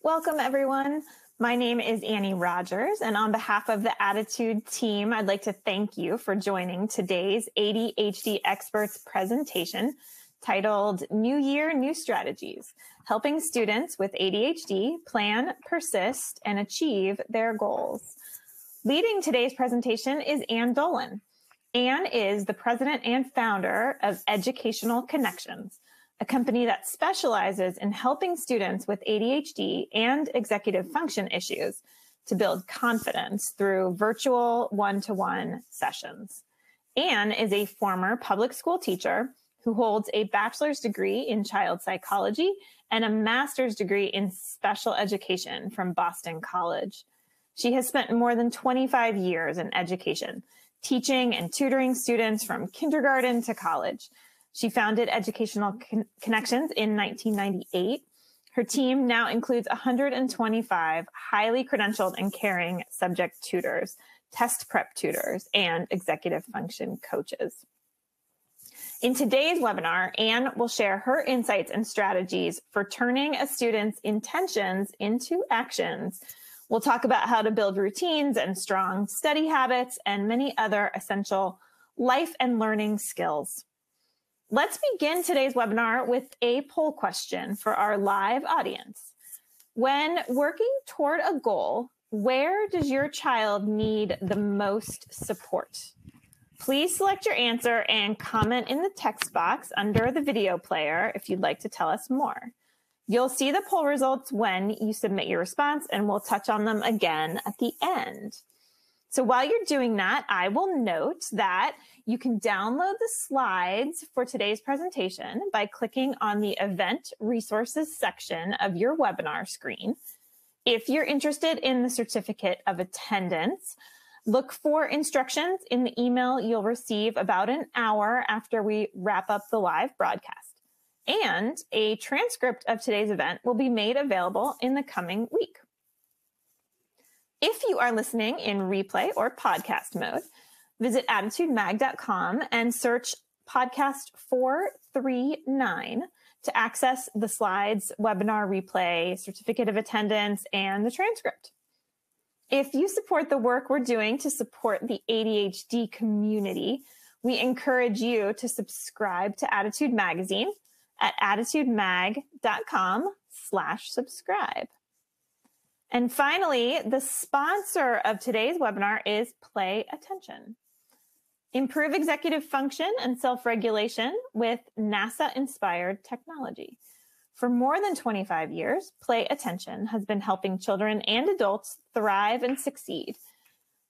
Welcome, everyone. My name is Annie Rogers, and on behalf of the ADDitude team, I'd like to thank you for joining today's ADHD Experts presentation titled New Year, New Strategies, Helping Students with ADHD Plan, Persist, and Achieve Their Goals. Leading today's presentation is Anne Dolin. Anne is the president and founder of Educational Connections, a company that specializes in helping students with ADHD and executive function issues to build confidence through virtual one-to-one sessions. Anne is a former public school teacher who holds a bachelor's degree in child psychology and a master's degree in special education from Boston College. She has spent more than 25 years in education, teaching and tutoring students from kindergarten to college. She founded Educational Connections in 1998. Her team now includes 125 highly credentialed and caring subject tutors, test prep tutors, and executive function coaches. In today's webinar, Anne will share her insights and strategies for turning a student's intentions into actions. We'll talk about how to build routines and strong study habits and many other essential life and learning skills. Let's begin today's webinar with a poll question for our live audience. When working toward a goal, where does your child need the most support? Please select your answer and comment in the text box under the video player if you'd like to tell us more. You'll see the poll results when you submit your response, and we'll touch on them again at the end. So while you're doing that, I will note that you can download the slides for today's presentation by clicking on the Event Resources section of your webinar screen. If you're interested in the certificate of attendance, look for instructions in the email you'll receive about an hour after we wrap up the live broadcast. And a transcript of today's event will be made available in the coming week. If you are listening in replay or podcast mode, visit ADDitudemag.com and search podcast 439 to access the slides, webinar replay, certificate of attendance, and the transcript. If you support the work we're doing to support the ADHD community, we encourage you to subscribe to ADDitude Magazine at ADDitudemag.com/subscribe. And finally, the sponsor of today's webinar is Play Attention. Improve executive function and self-regulation with NASA-inspired technology. For more than 25 years, Play Attention has been helping children and adults thrive and succeed.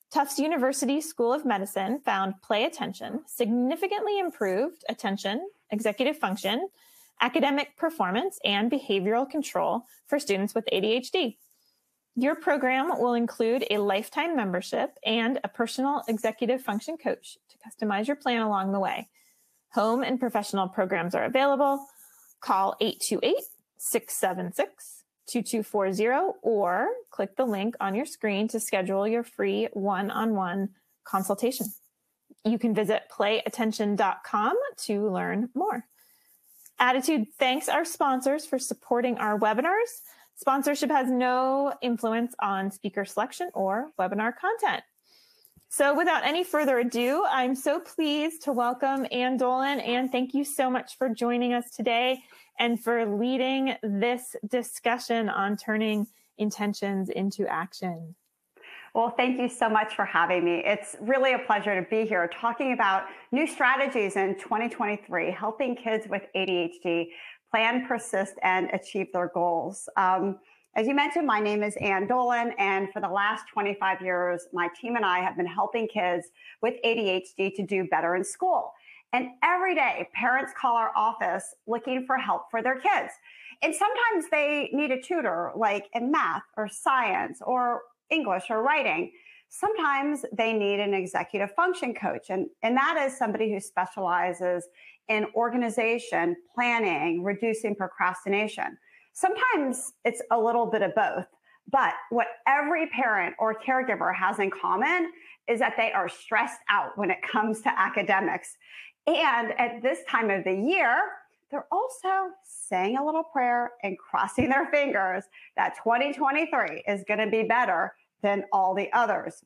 Tufts University School of Medicine found Play Attention significantly improved attention, executive function, academic performance, and behavioral control for students with ADHD. Your program will include a lifetime membership and a personal executive function coach to customize your plan along the way. Home and professional programs are available. Call 828-676-2240 or click the link on your screen to schedule your free one-on-one consultation. You can visit playattention.com to learn more. ADDitude thanks our sponsors for supporting our webinars. Sponsorship has no influence on speaker selection or webinar content. So without any further ado, I'm so pleased to welcome Anne Dolin. Anne, thank you so much for joining us today and for leading this discussion on turning intentions into action. Well, thank you so much for having me. It's really a pleasure to be here talking about new strategies in 2023, helping kids with ADHD plan, persist, and achieve their goals. As you mentioned, my name is Anne Dolin, and for the last 25 years, my team and I have been helping kids with ADHD to do better in school. And every day, parents call our office looking for help for their kids. And sometimes they need a tutor, like in math or science or English or writing. Sometimes they need an executive function coach, and that is somebody who specializes in organization, planning, reducing procrastination. Sometimes it's a little bit of both, but what every parent or caregiver has in common is that they are stressed out when it comes to academics. And at this time of the year, they're also saying a little prayer and crossing their fingers that 2023 is going to be better than all the others.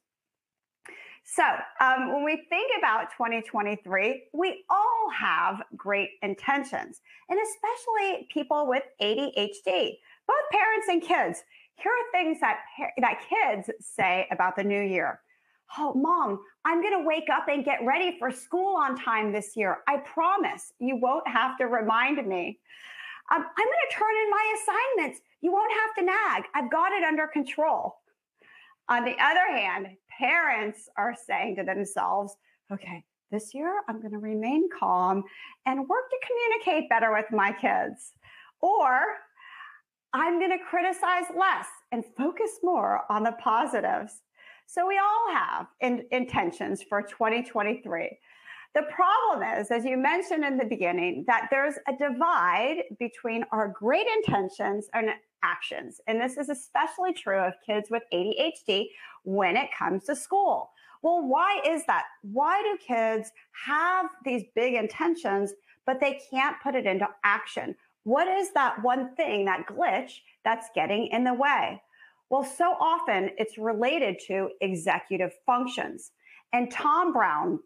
So when we think about 2023, we all have great intentions, and especially people with ADHD, both parents and kids. Here are things that kids say about the new year. Oh, Mom, I'm going to wake up and get ready for school on time this year. I promise you won't have to remind me. I'm going to turn in my assignments. You won't have to nag. I've got it under control. On the other hand, parents are saying to themselves, okay, this year I'm going to remain calm and work to communicate better with my kids. Or I'm going to criticize less and focus more on the positives. So we all have intentions for 2023. The problem is, as you mentioned in the beginning, that there's a divide between our great intentions and actions. And this is especially true of kids with ADHD when it comes to school. Well, why is that? Why do kids have these big intentions, but they can't put it into action? What is that one thing, that glitch that's getting in the way? Well, so often it's related to executive functions. And Tom Brown,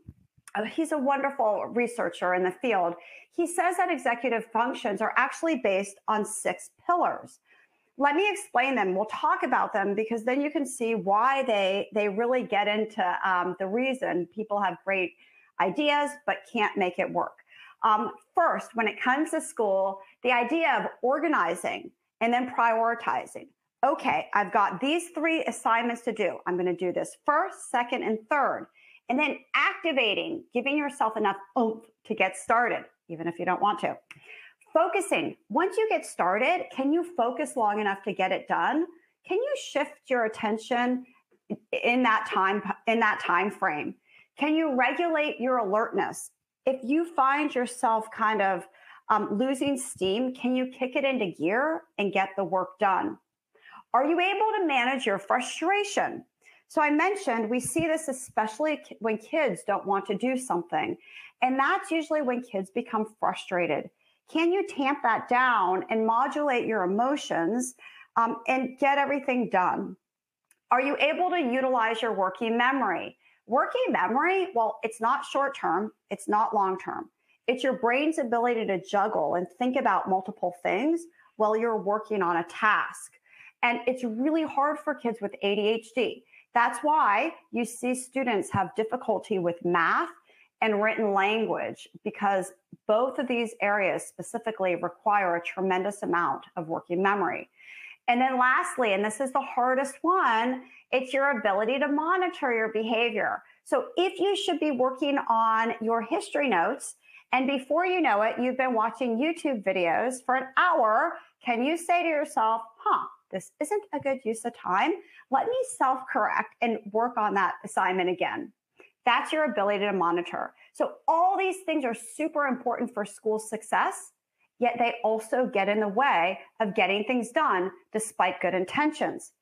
he's a wonderful researcher in the field. He says that executive functions are actually based on 6 pillars. Let me explain them. We'll talk about them because then you can see why they really get into the reason people have great ideas but can't make it work. First, when it comes to school, the idea of organizing and then prioritizing. Okay, I've got these 3 assignments to do. I'm going to do this first, second, and third. And then activating, giving yourself enough oomph to get started, even if you don't want to. Focusing. Once you get started, can you focus long enough to get it done? Can you shift your attention in that time frame? Can you regulate your alertness? If you find yourself kind of losing steam, can you kick it into gear and get the work done? Are you able to manage your frustration? So I mentioned we see this especially when kids don't want to do something. And that's usually when kids become frustrated. Can you tamp that down and modulate your emotions and get everything done? Are you able to utilize your working memory? Working memory, well, it's not short term, it's not long term. It's your brain's ability to juggle and think about multiple things while you're working on a task. And it's really hard for kids with ADHD. That's why you see students have difficulty with math and written language, because both of these areas specifically require a tremendous amount of working memory. And then lastly, and this is the hardest one, it's your ability to monitor your behavior. So if you should be working on your history notes, and before you know it, you've been watching YouTube videos for an hour, can you say to yourself, this isn't a good use of time. Let me self-correct and work on that assignment again. That's your ability to monitor. So all these things are super important for school success, yet they also get in the way of getting things done despite good intentions.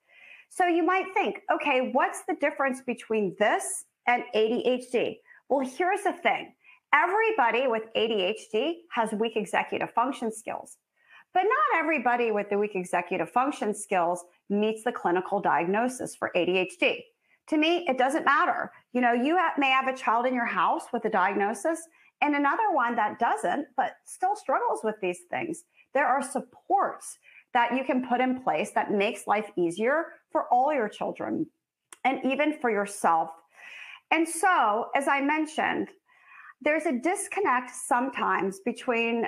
So you might think, okay, what's the difference between this and ADHD? Well, here's the thing. Everybody with ADHD has weak executive function skills. But not everybody with the weak executive function skills meets the clinical diagnosis for ADHD. To me, it doesn't matter. You know, you may have a child in your house with a diagnosis and another one that doesn't, but still struggles with these things. There are supports that you can put in place that makes life easier for all your children and even for yourself. And so, as I mentioned, there's a disconnect sometimes between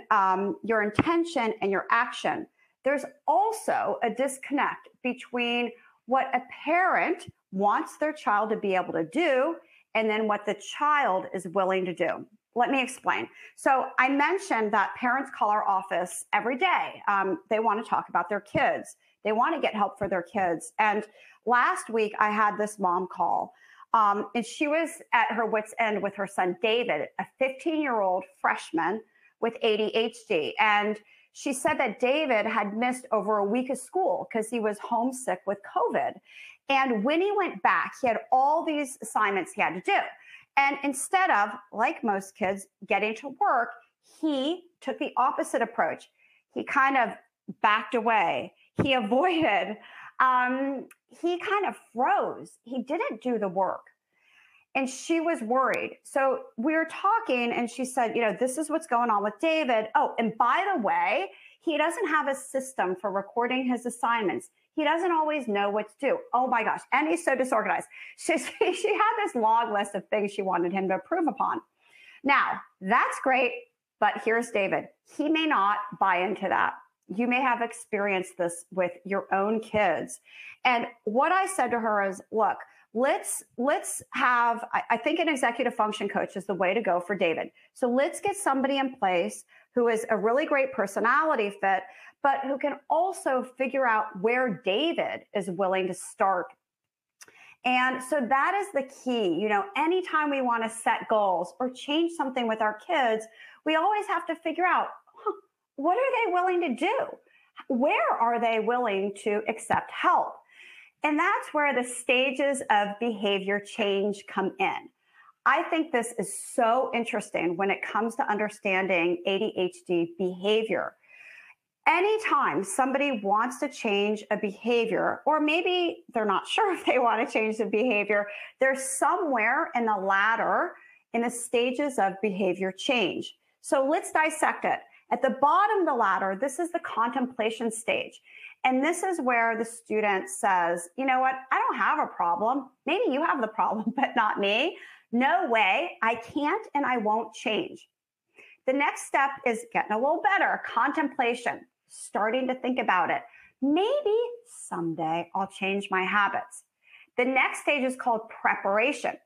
your intention and your action. There's also a disconnect between what a parent wants their child to be able to do and then what the child is willing to do. Let me explain. So I mentioned that parents call our office every day. They want to talk about their kids. They want to get help for their kids. And last week I had this mom call. And she was at her wit's end with her son, David, a 15-year-old freshman with ADHD. And she said that David had missed over a week of school because he was homesick with COVID. And when he went back, he had all these assignments he had to do. And instead of, like most kids, getting to work, he took the opposite approach. He kind of backed away. He avoided. He kind of froze. He didn't do the work. And she was worried. So we were talking and she said, this is what's going on with David. Oh, and by the way, he doesn't have a system for recording his assignments. He doesn't always know what to do. Oh my gosh. And he's so disorganized. She had this long list of things she wanted him to improve upon. Now, that's great, but here's David. He may not buy into that. You may have experienced this with your own kids. And what I said to her is, look, let's have, I think an executive function coach is the way to go for David. So let's get somebody in place who is a really great personality fit, but who can also figure out where David is willing to start. And so that is the key. Anytime we want to set goals or change something with our kids, we always have to figure out, what are they willing to do? Where are they willing to accept help? And that's where the stages of behavior change come in. I think this is so interesting when it comes to understanding ADHD behavior. Anytime somebody wants to change a behavior, or maybe they're not sure if they want to change the behavior, they're somewhere in the ladder in the stages of behavior change. So let's dissect it. At the bottom of the ladder, this is the contemplation stage. And this is where the student says, you know what, I don't have a problem. Maybe you have the problem, but not me. No way, I can't and I won't change. The next step is getting a little better, contemplation, starting to think about it. Maybe someday I'll change my habits. The next stage is called preparation,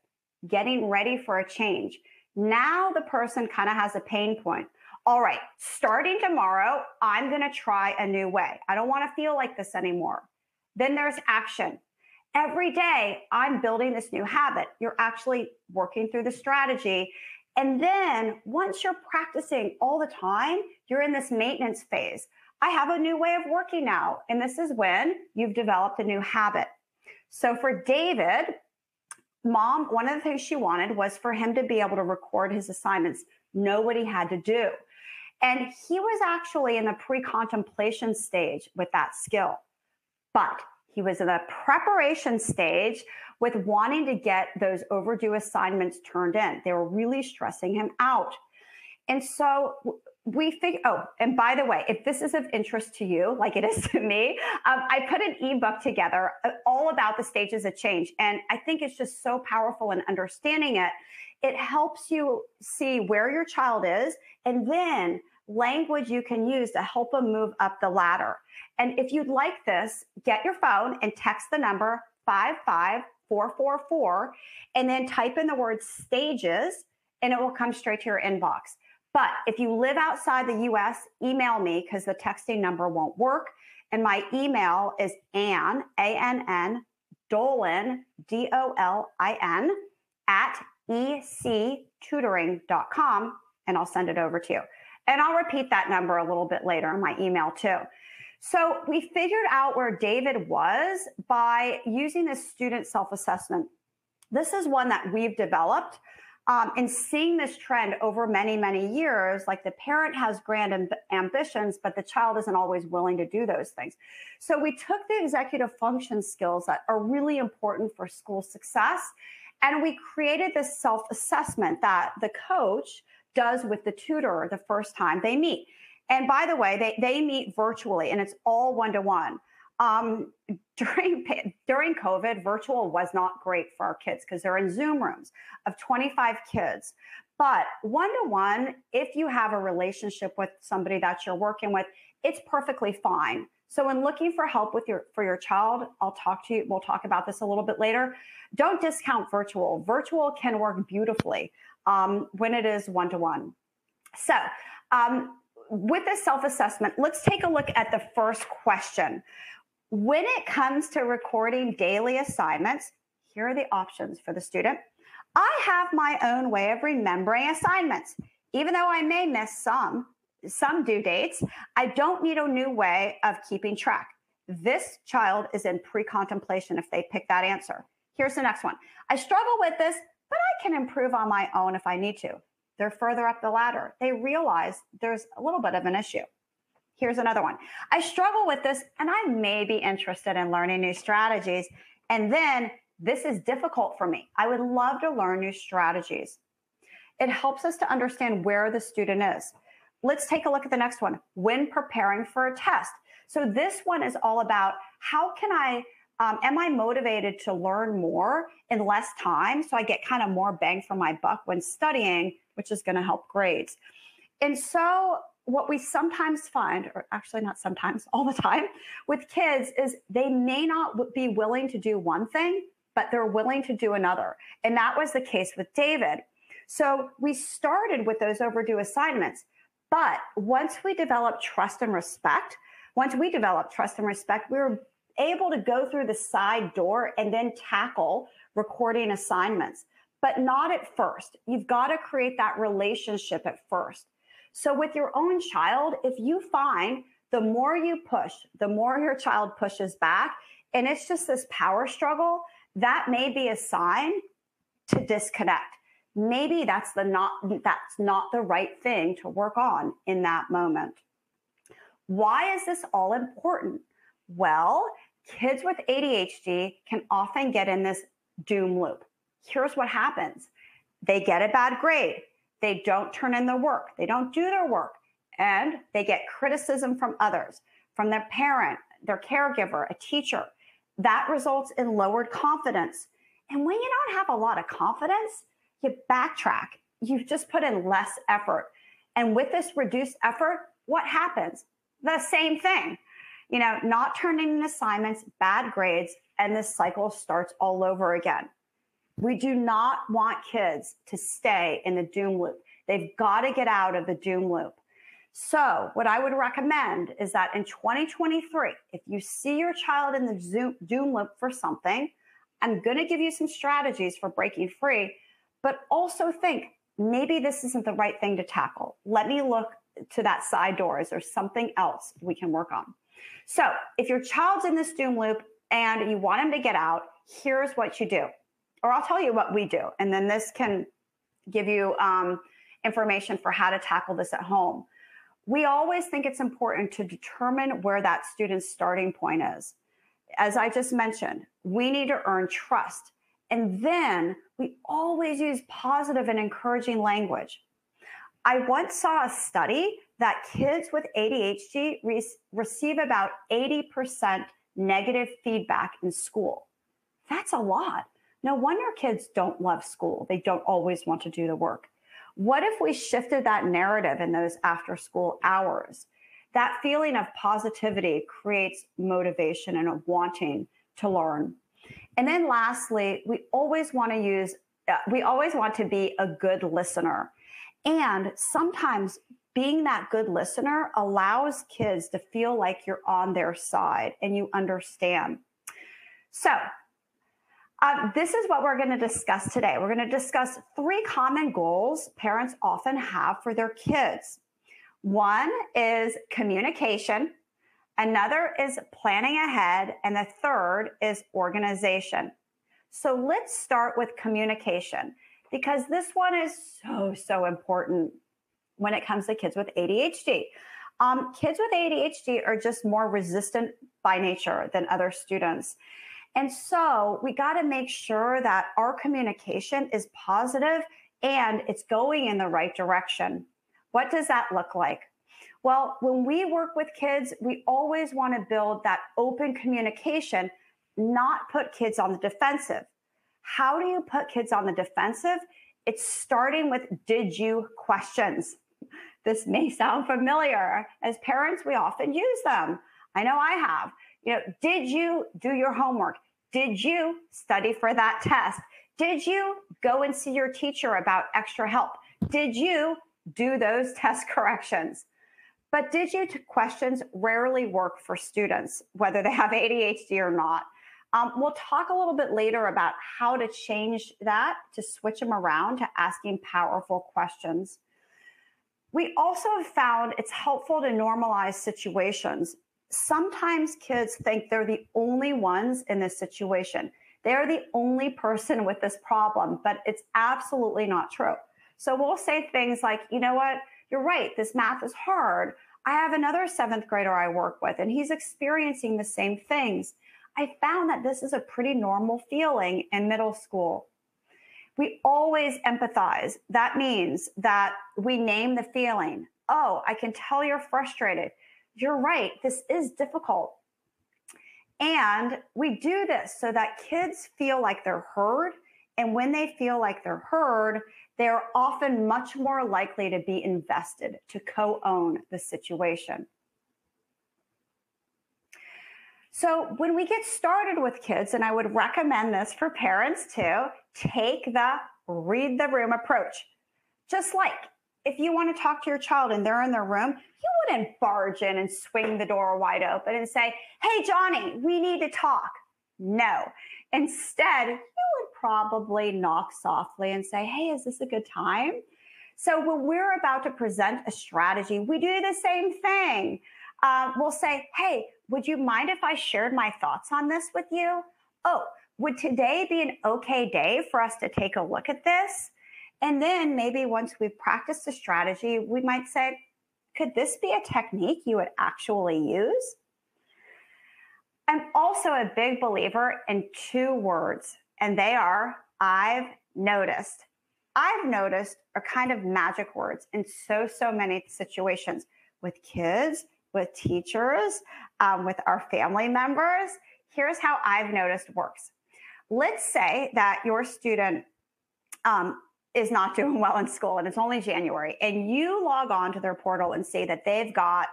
getting ready for a change. Now the person kind of has a pain point. All right, starting tomorrow, I'm going to try a new way. I don't want to feel like this anymore. Then there's action. Every day, I'm building this new habit. You're actually working through the strategy. And then once you're practicing all the time, you're in this maintenance phase. I have a new way of working now. And this is when you've developed a new habit. So for David, Mom, one of the things she wanted was for him to be able to record his assignments, know what he had to do. And he was actually in the pre-contemplation stage with that skill. But he was in the preparation stage with wanting to get those overdue assignments turned in. They were really stressing him out. And so we figured, oh, and by the way, if this is of interest to you, like it is to me, I put an ebook together all about the stages of change. And I think it's just so powerful in understanding it. It helps you see where your child is and then language you can use to help them move up the ladder. And if you'd like this, get your phone and text the number 55444 and then type in the word stages and it will come straight to your inbox. But if you live outside the US, email me because the texting number won't work. And my email is Ann, A-N-N, Dolin, D-O-L-I-N, at ectutoring.com, and I'll send it over to you. And I'll repeat that number a little bit later in my email too. So we figured out where David was by using this student self-assessment. This is one that we've developed. And seeing this trend over many, many years, like the parent has grand ambitions, but the child isn't always willing to do those things. So we took the executive function skills that are really important for school success, and we created this self-assessment that the coach does with the tutor the first time they meet. And by the way, they meet virtually, and it's all one-to-one. During COVID, virtual was not great for our kids because they're in Zoom rooms of 25 kids. But one-to-one, if you have a relationship with somebody that you're working with, it's perfectly fine. So when looking for help with your child, I'll talk to you. We'll talk about this a little bit later. Don't discount virtual. Virtual can work beautifully when it is one-to-one. So with this self-assessment, let's take a look at the first question. When it comes to recording daily assignments, here are the options for the student. I have my own way of remembering assignments. Even though I may miss some due dates, I don't need a new way of keeping track. This child is in pre-contemplation if they pick that answer. Here's the next one. I struggle with this, but I can improve on my own if I need to. They're further up the ladder. They realize there's a little bit of an issue. Here's another one. I struggle with this and I may be interested in learning new strategies. And then this is difficult for me. I would love to learn new strategies. It helps us to understand where the student is. Let's take a look at the next one. When preparing for a test. So this one is all about how can am I motivated to learn more in less time so I get kind of more bang for my buck when studying, which is going to help grades. And so what we sometimes find, or actually not sometimes, all the time with kids is they may not be willing to do one thing, but they're willing to do another. And that was the case with David. So we started with those overdue assignments, but once we developed trust and respect, we were able to go through the side door and then tackle recording assignments, but not at first. You've got to create that relationship at first. So with your own child, if you find the more you push, the more your child pushes back, and it's just this power struggle, that may be a sign to disconnect. Maybe that's not the right thing to work on in that moment. Why is this all important? Well, kids with ADHD can often get in this doom loop. Here's what happens. They get a bad grade. They don't turn in their work. They don't do their work. And they get criticism from others, from their parent, their caregiver, a teacher. That results in lowered confidence. And when you don't have a lot of confidence, you backtrack. You just put in less effort. And with this reduced effort, what happens? The same thing. Not turning in assignments, bad grades, and this cycle starts all over again. We do not want kids to stay in the doom loop. They've got to get out of the doom loop. So what I would recommend is that in 2023, if you see your child in the doom loop for something, I'm going to give you some strategies for breaking free, but also think, maybe this isn't the right thing to tackle. Let me look to that side door. Is there something else we can work on? So if your child's in this doom loop and you want him to get out, here's what you do. Or I'll tell you what we do. And then this can give you information for how to tackle this at home. We always think it's important to determine where that student's starting point is. As I just mentioned, we need to earn trust. And then we always use positive and encouraging language. I once saw a study that kids with ADHD receive about 80% negative feedback in school. That's a lot. No wonder kids don't love school. They don't always want to do the work. What if we shifted that narrative in those after school hours? That feeling of positivity creates motivation and a wanting to learn. And then lastly, we always want to be a good listener. And sometimes being that good listener allows kids to feel like you're on their side and you understand. So this is what we're going to discuss today. We're going to discuss 3 common goals parents often have for their kids. One is communication. Another is planning ahead. And the third is organization. So let's start with communication, because this one is so important when it comes to kids with ADHD. Kids with ADHD are just more resistant by nature than other students. And so we got to make sure that our communication is positive and it's going in the right direction. What does that look like? Well, when we work with kids, we always want to build that open communication, not put kids on the defensive. How do you put kids on the defensive? It's starting with "did you" questions. This may sound familiar. As parents, we often use them. I know I have. Did you do your homework? Did you study for that test? Did you go and see your teacher about extra help? Did you do those test corrections? But "did you" questions rarely work for students, whether they have ADHD or not. We'll talk a little bit later about how to change that, to switch them around to asking powerful questions. We also have found it's helpful to normalize situations. Sometimes kids think they're the only ones in this situation. They're the only person with this problem, but it's absolutely not true. So we'll say things like, you know what, you're right, this math is hard. I have another 7th grader I work with, and he's experiencing the same things. I found that this is a pretty normal feeling in middle school. We always empathize. That means that we name the feeling. Oh, I can tell you're frustrated. You're right, this is difficult. And we do this so that kids feel like they're heard. And when they feel like they're heard, they're often much more likely to be invested, to co-own the situation. So when we get started with kids, and I would recommend this for parents too, take the read the room approach. Just like if you want to talk to your child and they're in their room, you wouldn't barge in and swing the door wide open and say, hey, Johnny, we need to talk. No. Instead, you would probably knock softly and say, hey, is this a good time? So when we're about to present a strategy, we do the same thing. We'll say, hey, would you mind if I shared my thoughts on this with you? Oh, would today be an okay day for us to take a look at this? And then maybe once we've practiced the strategy, we might say, could this be a technique you would actually use? I'm also a big believer in 2 words, and they are, I've noticed. I've noticed are kind of magic words in so many situations with kids, with teachers, with our family members. Here's how I've noticed works. Let's say that your student is not doing well in school and it's only January, and you log on to their portal and say that they've got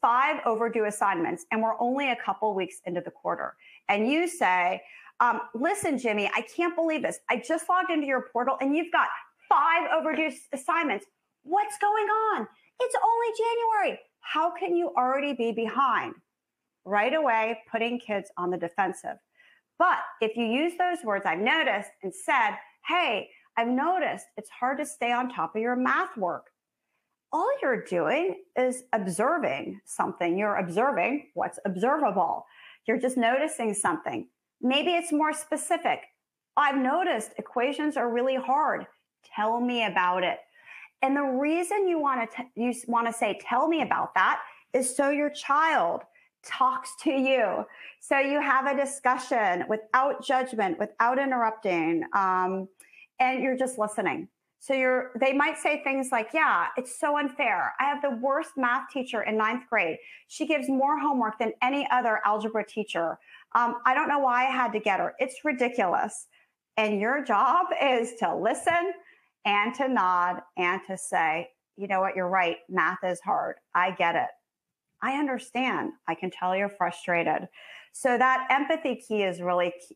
5 overdue assignments and we're only a couple weeks into the quarter. And you say, listen, Jimmy, I can't believe this. I just logged into your portal and you've got 5 overdue assignments. What's going on? It's only January. How can you already be behind? Right away, putting kids on the defensive. But if you use those words, I've noticed, and said, hey, I've noticed it's hard to stay on top of your math work. All you're doing is observing something. You're observing what's observable. You're just noticing something. Maybe it's more specific. I've noticed equations are really hard. Tell me about it. And the reason you want to say, tell me about that, is so your child talks to you. So you have a discussion without judgment, without interrupting, and you're just listening. So they might say things like, yeah, it's so unfair. I have the worst math teacher in 9th grade. She gives more homework than any other algebra teacher. I don't know why I had to get her. It's ridiculous. And your job is to listen and to nod and to say, you know what, you're right. Math is hard. I get it. I understand. I can tell you're frustrated. So that empathy key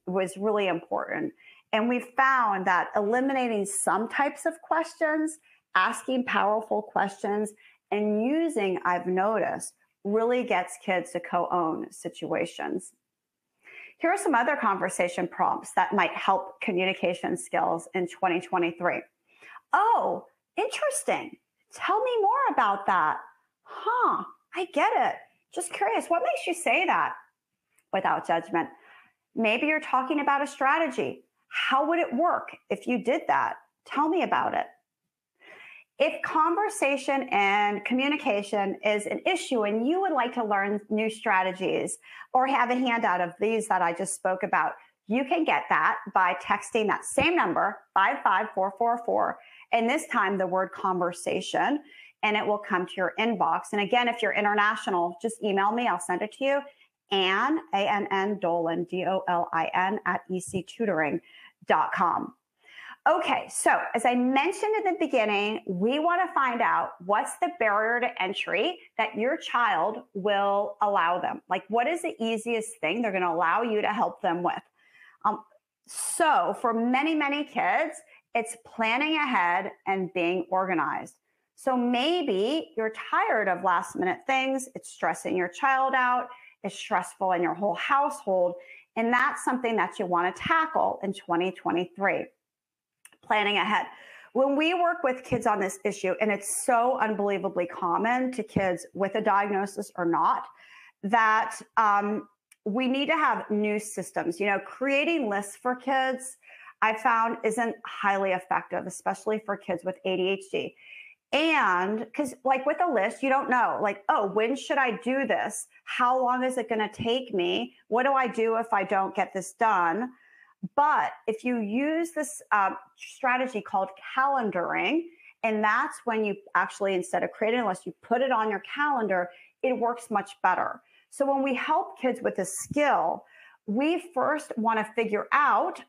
was really important. And we found that eliminating some types of questions, asking powerful questions, and using I've noticed really gets kids to co-own situations. Here are some other conversation prompts that might help communication skills in 2023. Oh, interesting. Tell me more about that. Huh, I get it. Just curious, what makes you say that? Without judgment. Maybe you're talking about a strategy. How would it work if you did that? Tell me about it. If conversation and communication is an issue and you would like to learn new strategies or have a handout of these that I just spoke about, you can get that by texting that same number, 55444, and this time the word conversation, and it will come to your inbox. And again, if you're international, just email me. I'll send it to you. Ann, A-N-N, Dolin, D-O-L-I-N, @ectutoring.com. Okay, so as I mentioned at the beginning, we want to find out what's the barrier to entry that your child will allow them. Like, what is the easiest thing they're going to allow you to help them with? So for many kids, it's planning ahead and being organized. So maybe you're tired of last minute things. It's stressing your child out. It's stressful in your whole household. And that's something that you want to tackle in 2023. Planning ahead. When we work with kids on this issue, and it's so unbelievably common to kids with a diagnosis or not, that we need to have new systems. You know, creating lists for kids I found isn't highly effective, especially for kids with ADHD. And because, like with a list, you don't know, like, oh, when should I do this? How long is it going to take me? What do I do if I don't get this done? But if you use this strategy called calendaring, and that's when you actually, instead of creating a list, you put it on your calendar, it works much better. So when we help kids with this skill, we first want to figure out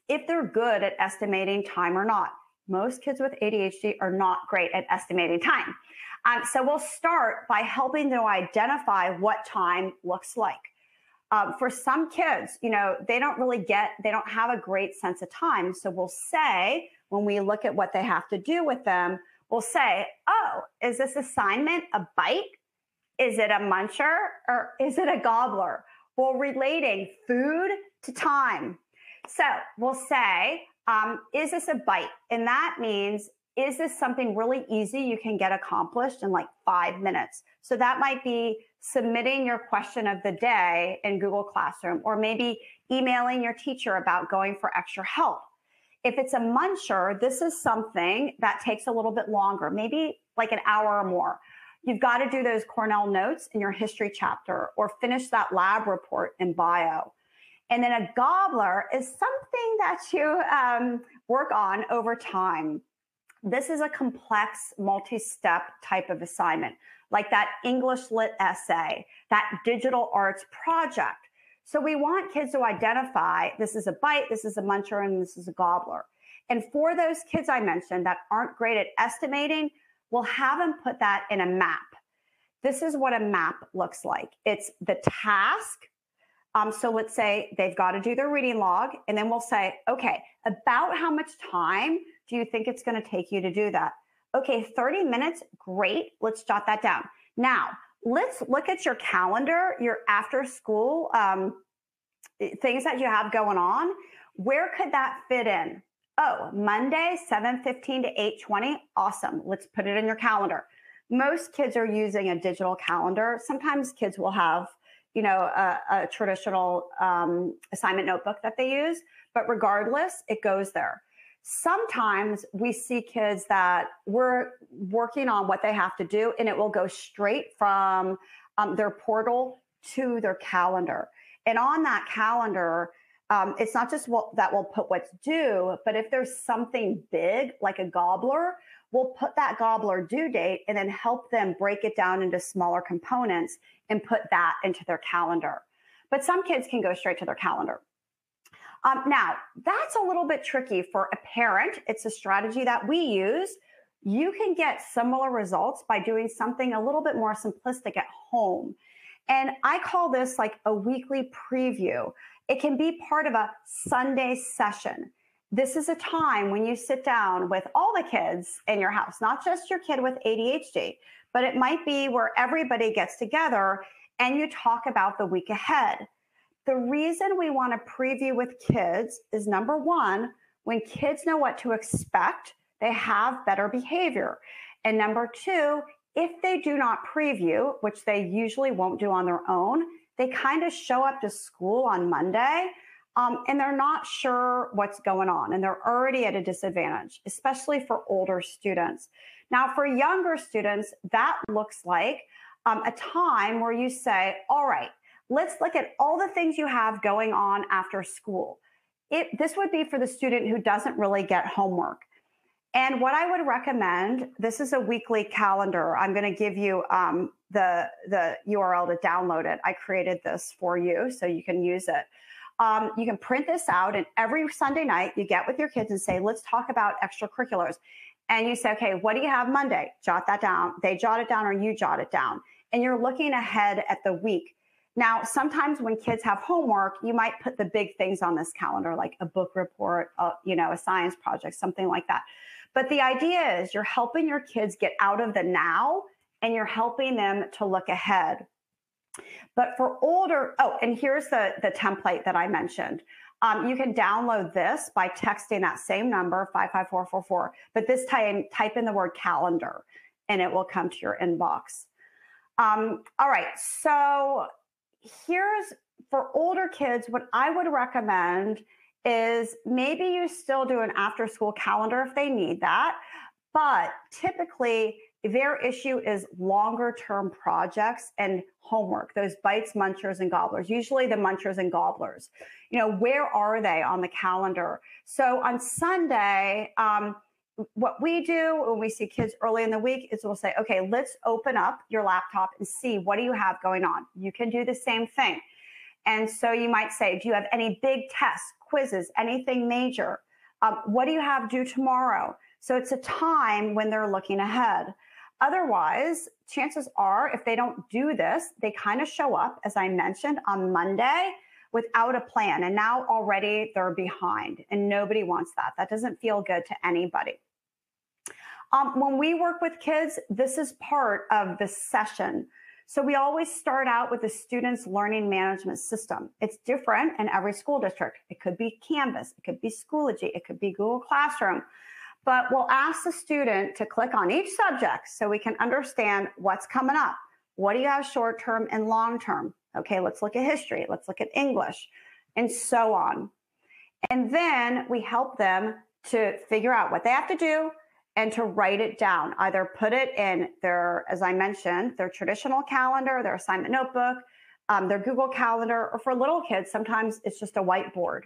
if they're good at estimating time or not. Most kids with ADHD are not great at estimating time. So we'll start by helping them identify what time looks like. For some kids, they don't have a great sense of time. So we'll say, when we look at what they have to do with them, we'll say, oh, is this assignment a bite? Is it a muncher? Or is it a gobbler? Well, relating food to time. So we'll say, is this a bite? And that means, is this something really easy you can get accomplished in like 5 minutes? So that might be submitting your question of the day in Google Classroom, or maybe emailing your teacher about going for extra help. If it's a muncher, this is something that takes a little bit longer, maybe like an hour or more. You've got to do those Cornell notes in your history chapter, or finish that lab report in bio. And then a gobbler is something that you work on over time. This is a complex, multi-step type of assignment, like that English lit essay, that digital arts project. So we want kids to identify, this is a bite, this is a muncher, and this is a gobbler. And for those kids I mentioned that aren't great at estimating, we'll have them put that in a map. This is what a map looks like. It's the task. So let's say they've got to do their reading log, and then we'll say, okay, about how much time do you think it's going to take you to do that? Okay, 30 minutes, great. Let's jot that down. Now, let's look at your calendar, your after school things that you have going on. Where could that fit in? Oh, Monday, 7:15 to 8:20. Awesome. Let's put it in your calendar. Most kids are using a digital calendar. Sometimes kids will have a traditional assignment notebook that they use, but regardless, it goes there. Sometimes we see kids that we're working on what they have to do, and it will go straight from their portal to their calendar. And on that calendar, it's not just that we'll put what's due, but if there's something big like a gobbler, we'll put that gobbler due date and then help them break it down into smaller components and put that into their calendar. But some kids can go straight to their calendar. Now, that's a little bit tricky for a parent. It's a strategy that we use. You can get similar results by doing something a little bit more simplistic at home. And I call this like a weekly preview. It can be part of a Sunday session. This is a time when you sit down with all the kids in your house, not just your kid with ADHD, but it might be where everybody gets together and you talk about the week ahead. The reason we want to preview with kids is, number one, when kids know what to expect, they have better behavior. And number two, if they do not preview, which they usually won't do on their own, they kind of show up to school on Monday and they're not sure what's going on, and they're already at a disadvantage, especially for older students. Now, for younger students, that looks like a time where you say, all right, let's look at all the things you have going on after school. This would be for the student who doesn't really get homework. And what I would recommend, this is a weekly calendar. I'm going to give you the URL to download it. I created this for you so you can use it. You can print this out, and every Sunday night you get with your kids and say, let's talk about extracurriculars. And you say, okay, what do you have Monday? Jot that down. They jot it down or you jot it down. And you're looking ahead at the week. Now, sometimes when kids have homework, you might put the big things on this calendar, like a book report, a science project, something like that. But the idea is you're helping your kids get out of the now, and you're helping them to look ahead. But for older, and here's the template that I mentioned. You can download this by texting that same number, 55444, but this time type in the word calendar, and it will come to your inbox. All right, so here's, for older kids, what I would recommend is maybe you still do an after school calendar if they need that, but typically their issue is longer term projects and homework, those bites, munchers, and gobblers, usually the munchers and gobblers. Where are they on the calendar? So on Sunday, what we do when we see kids early in the week is we'll say, okay, let's open up your laptop and see what do you have going on. You can do the same thing. And so you might say, do you have any big tests, quizzes, anything major? What do you have due tomorrow? So it's a time when they're looking ahead. Otherwise, chances are if they don't do this, they kind of show up, as I mentioned, on Monday without a plan. And now already they're behind, and nobody wants that. That doesn't feel good to anybody. When we work with kids, this is part of the session. So we always start out with the student's learning management system. It's different in every school district. It could be Canvas, it could be Schoology, it could be Google Classroom. But we'll ask the student to click on each subject so we can understand what's coming up. What do you have short term and long term? Okay, let's look at history, let's look at English, and so on. And then we help them to figure out what they have to do and to write it down, either put it in their, as I mentioned, their traditional calendar, their assignment notebook, their Google Calendar, or for little kids, sometimes it's just a whiteboard.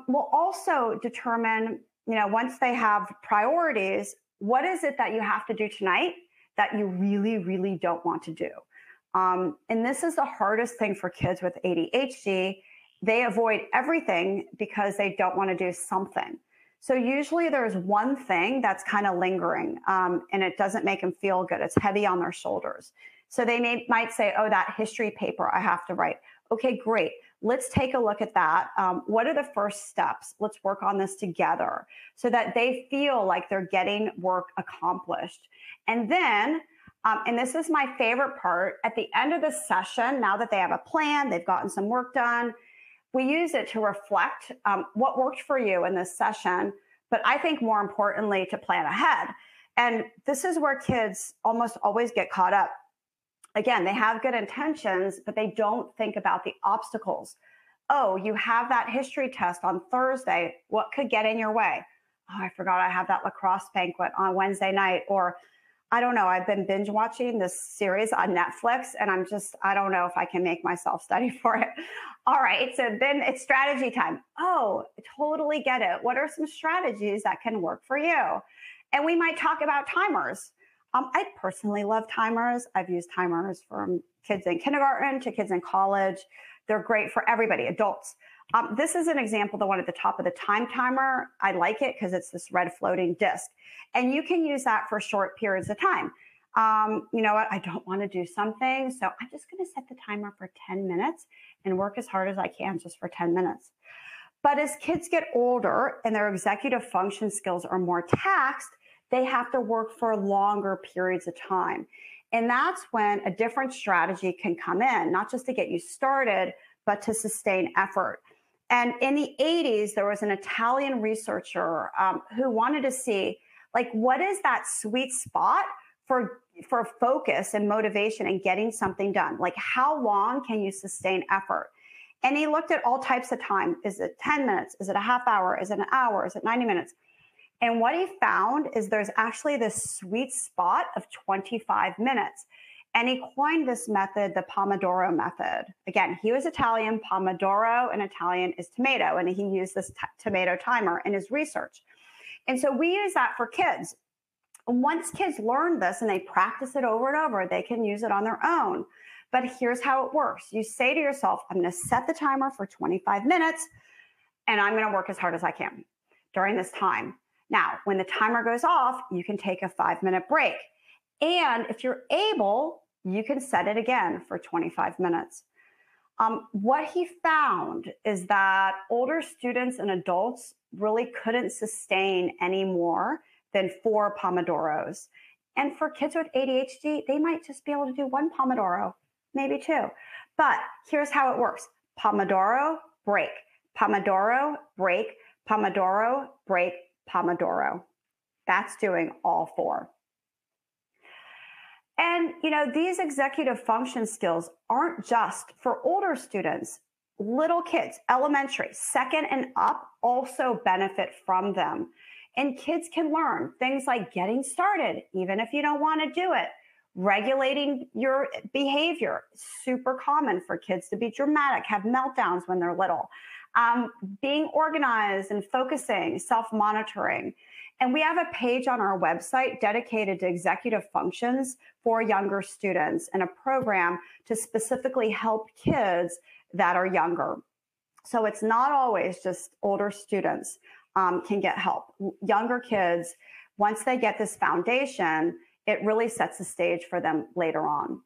We'll also determine, once they have priorities, what is it that you have to do tonight that you really, really don't want to do? And this is the hardest thing for kids with ADHD. They avoid everything because they don't want to do something. So usually there's one thing that's kind of lingering, and it doesn't make them feel good. It's heavy on their shoulders. So they might say, oh, that history paper I have to write. Okay, great. Let's take a look at that. What are the first steps? Let's work on this together so that they feel like they're getting work accomplished. And then, and this is my favorite part, at the end of the session, now that they have a plan, they've gotten some work done, we use it to reflect what worked for you in this session, but I think more importantly, to plan ahead. And this is where kids almost always get caught up. Again, they have good intentions, but they don't think about the obstacles. Oh, you have that history test on Thursday. What could get in your way? Oh, I forgot I have that lacrosse banquet on Wednesday night. Or I don't know, I've been binge watching this series on Netflix and I don't know if I can make myself study for it. All right, so then it's strategy time. Oh, totally get it. What are some strategies that can work for you? And we might talk about timers. I personally love timers. I've used timers from kids in kindergarten to kids in college. They're great for everybody, adults. This is an example, the one at the top of the time timer. I like it because it's this red floating disc. And you can use that for short periods of time. You know what? I don't want to do something, so I'm just going to set the timer for 10 minutes and work as hard as I can just for 10 minutes. But as kids get older and their executive function skills are more taxed, they have to work for longer periods of time. And that's when a different strategy can come in, not just to get you started, but to sustain effort. And in the 80s, there was an Italian researcher who wanted to see, like, what is that sweet spot for focus and motivation and getting something done? Like, how long can you sustain effort? And he looked at all types of time. Is it 10 minutes? Is it a half hour? Is it an hour? Is it 90 minutes? And what he found is there's actually this sweet spot of 25 minutes. And he coined this method, the Pomodoro method. Again, he was Italian. Pomodoro in Italian is tomato. And he used this tomato timer in his research. And so we use that for kids. And once kids learn this and they practice it over and over, they can use it on their own. But here's how it works. You say to yourself, I'm going to set the timer for 25 minutes, and I'm going to work as hard as I can during this time. Now, when the timer goes off, you can take a 5-minute break. And if you're able, you can set it again for 25 minutes. What he found is that older students and adults really couldn't sustain any more than 4 Pomodoros. And for kids with ADHD, they might just be able to do 1 Pomodoro, maybe 2. But here's how it works. Pomodoro, break. Pomodoro, break. Pomodoro, break. Pomodoro. That's doing all 4. And, you know, these executive function skills aren't just for older students. little kids, elementary, second and up, also benefit from them. And kids can learn things like getting started, even if you don't want to do it. Regulating your behavior, super common for kids to be dramatic, have meltdowns when they're little. Being organized and focusing, self-monitoring. And we have a page on our website dedicated to executive functions for younger students and a program to specifically help kids that are younger. So it's not always just older students can get help. Younger kids, once they get this foundation, it really sets the stage for them later on.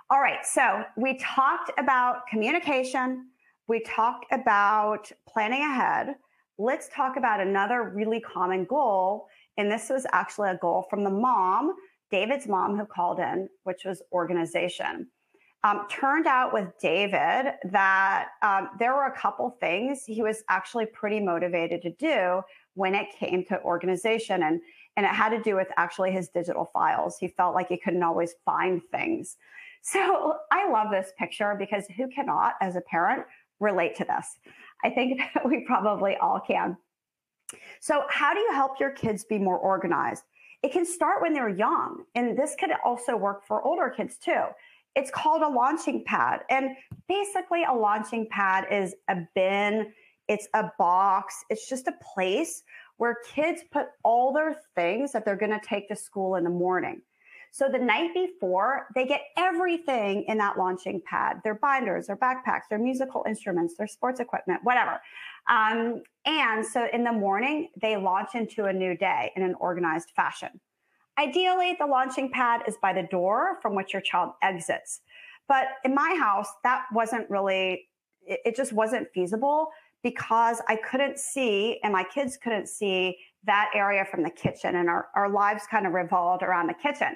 All right, so we talked about communication. We talked about planning ahead. Let's talk about another really common goal. And this was actually a goal from the mom, David's mom, who called in, which was organization. Turned out with David that there were a couple things he was actually pretty motivated to do when it came to organization. And it had to do with actually his digital files. He felt like he couldn't always find things. So I love this picture because who cannot, as a parent, relate to this? I think that we probably all can. So how do you help your kids be more organized? It can start when they're young, and this could also work for older kids too. It's called a launching pad. And basically a launching pad is a bin, it's a box, it's just a place where kids put all their things that they're gonna take to school in the morning. So the night before, they get everything in that launching pad, their binders, their backpacks, their musical instruments, their sports equipment, whatever. And so in the morning, they launch into a new day in an organized fashion. Ideally, the launching pad is by the door from which your child exits. But in my house, that wasn't really, it just wasn't feasible because I couldn't see, and my kids couldn't see that area from the kitchen, and our lives kind of revolved around the kitchen.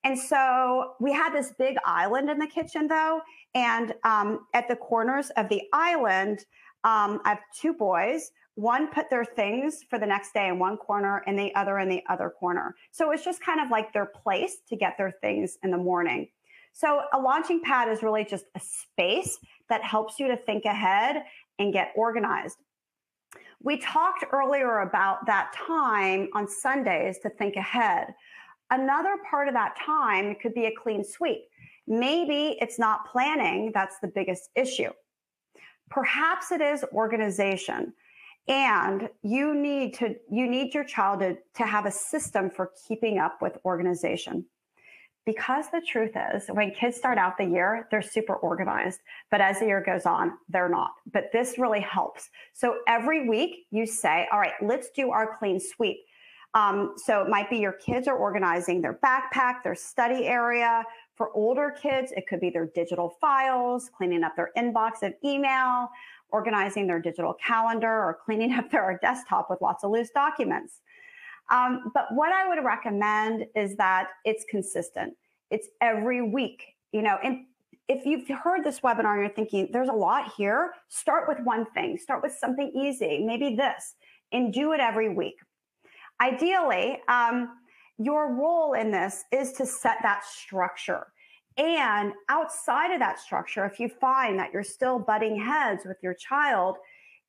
And so we had this big island in the kitchen though, and at the corners of the island, I have two boys. One put their things for the next day in one corner and the other in the other corner. So it was just kind of like their place to get their things in the morning. So a launching pad is really just a space that helps you to think ahead and get organized. We talked earlier about that time on Sundays to think ahead. Another part of that time could be a clean sweep. Maybe it's not planning that's the biggest issue. Perhaps it is organization. And you need your child to have a system for keeping up with organization. Because the truth is, when kids start out the year, they're super organized. But as the year goes on, they're not. But this really helps. So every week you say, all right, let's do our clean sweep. So it might be your kids are organizing their backpack, their study area. For older kids, it could be their digital files, cleaning up their inbox of email, organizing their digital calendar, or cleaning up their desktop with lots of loose documents. But what I would recommend is that it's consistent. It's every week, and if you've heard this webinar and you're thinking, there's a lot here, start with one thing, start with something easy, maybe this, and do it every week. Ideally, your role in this is to set that structure. And outside of that structure, if you find that you're still butting heads with your child,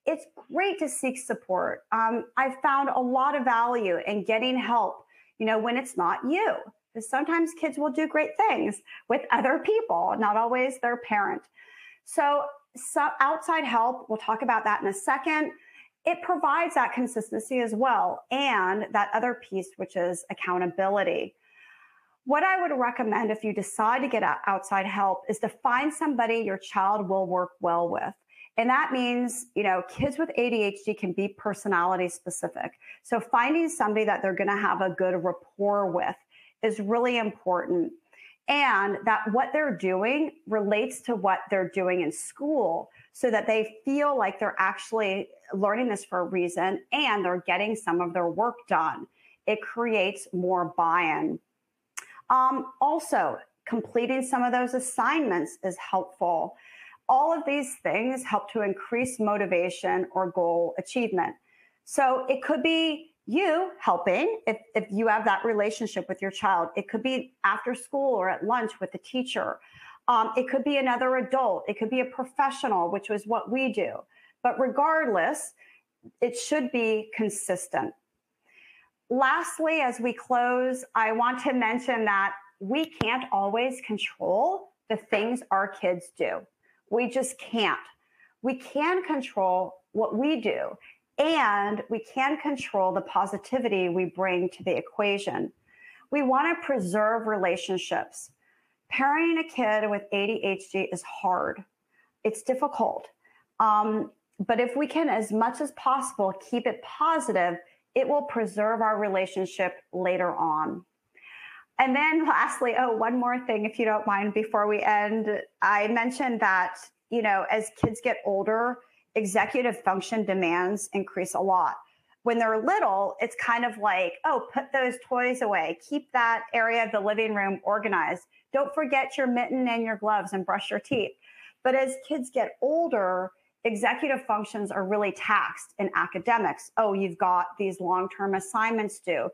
it's great to seek support. I've found a lot of value in getting help, when it's not you. Because sometimes kids will do great things with other people, not always their parent. So outside help, we'll talk about that in a second. It provides that consistency as well, and that other piece, which is accountability. What I would recommend if you decide to get outside help is to find somebody your child will work well with. And that means, kids with ADHD can be personality specific. So finding somebody that they're going to have a good rapport with is really important. And that what they're doing relates to what they're doing in school so that they feel like they're actually learning this for a reason and they're getting some of their work done. It creates more buy-in. Also, completing some of those assignments is helpful. All of these things help to increase motivation or goal achievement. So it could be you helping if you have that relationship with your child. It could be after school or at lunch with the teacher. It could be another adult. It could be a professional, which was what we do. But regardless, it should be consistent. Lastly, as we close, I want to mention that we can't always control the things our kids do. We just can't. We can control what we do, and we can control the positivity we bring to the equation. We want to preserve relationships. Parenting a kid with ADHD is hard. It's difficult. But if we can, as much as possible, keep it positive, it will preserve our relationship later on. And then lastly, one more thing, if you don't mind, before we end, I mentioned that, as kids get older, executive function demands increase a lot. When they're little, it's kind of like, put those toys away. Keep that area of the living room organized. Don't forget your mitten and your gloves and brush your teeth. But as kids get older, executive functions are really taxed in academics. You've got these long-term assignments due.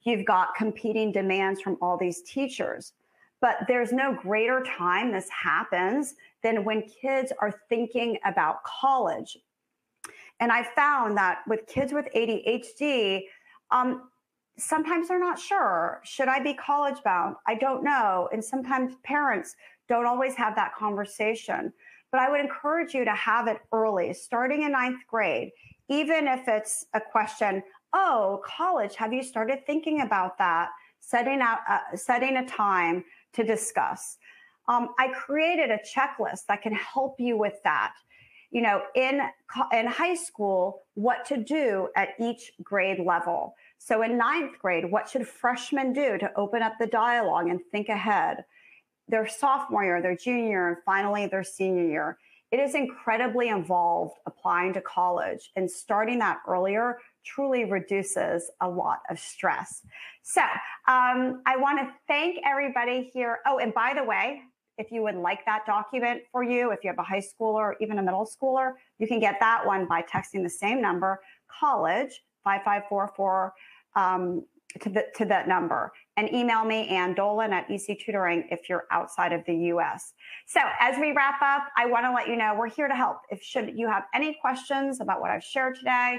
You've got competing demands from all these teachers. But there's no greater time this happens than when kids are thinking about college. And I found that with kids with ADHD, sometimes they're not sure. Should I be college bound? I don't know. And sometimes parents don't always have that conversation. But I would encourage you to have it early, starting in 9th grade, even if it's a question, college, have you started thinking about that? Setting a time to discuss. I created a checklist that can help you with that. In high school, what to do at each grade level. So in 9th grade, what should freshmen do to open up the dialogue and think ahead? Their sophomore year, their junior year, and finally their senior year. It is incredibly involved applying to college, and starting that earlier truly reduces a lot of stress. So I want to thank everybody here. And by the way, if you would like that document for you, if you have a high schooler or even a middle schooler, you can get that one by texting the same number, college 5544 to that number, and email me, Ann Dolin at EC Tutoring, if you're outside of the US. So as we wrap up, I want to let you know we're here to help. Should you have any questions about what I've shared today,